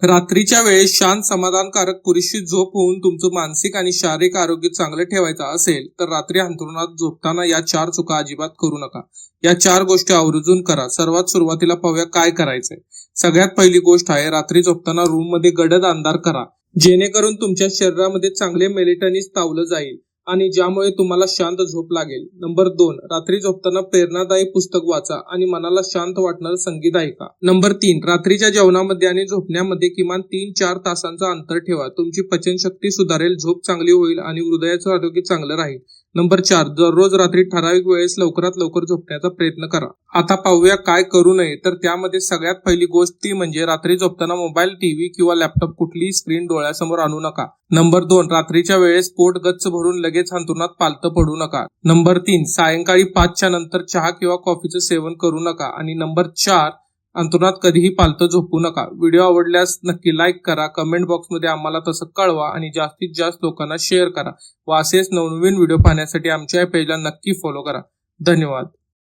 रात्रीच्या वेळेस शांत समाधानकारक पुरेशी झोप होऊन तुमचं मानसिक आणि शारीरिक आरोग्य चांगलं ठेवायचं असेल तर रात्री अंथरुणात झोपताना या 4 चुका अजिबात करू नका. या 4 गोष्टी आवर्जून करा. सर्वात सुरुवातीला पाहूया काय करायचंय. सगळ्यात पहिली गोष्ट आहे, रात्री झोपताना रूम मध्ये गडद अंधार करा, जेणेकरून तुमच्या शरीरामध्ये चांगले मेलेटॉनिन तावलं जाईल आणि ज्यामुळे तुम्हाला शांत झोप लागेल. नंबर 2, रात्री झोपताना प्रेरणादायी पुस्तक वाचा आणि मनाला शांत वाटणारं संगीत ऐका. नंबर 3, रात्रीच्या जेवणामध्ये आणि झोपण्यामध्ये किमान 3-4 तासांचं अंतर ठेवा. तुमची पचनशक्ती सुधारेल, झोप चांगली होईल आणि हृदयाचं आरोग्य चांगलं राहील. नंबर 4, दररोज रात्री ठराविक वेळेस लवकरात लवकर झोपण्याचा प्रयत्न करा. आता पाहूया काय करू नये. तर त्यामध्ये सगळ्यात पहिली गोष्ट ती म्हणजे रात्री झोपताना मोबाईल, टीव्ही किंवा लॅपटॉप कुठलीही स्क्रीन डोळ्यासमोर आणू नका. नंबर 2, रात्रीच्या वेळेस पोट गच्च भरून लगेच अंथरुणात पालतं पडू नका. नंबर 3, सायंकाळी 5च्या नंतर चहा किंवा कॉफीचं सेवन करू नका. आणि नंबर 4, अंथरुणात कधीही पालतं झोपू नका. व्हिडिओ आवडल्यास नक्की लाईक करा, कमेंट बॉक्समध्ये आम्हाला तसं कळवा आणि जास्तीत जास्त लोकांना शेअर करा व असेच नवनवीन व्हिडिओ पाहण्यासाठी आमच्या या पेजला नक्की फॉलो करा. धन्यवाद.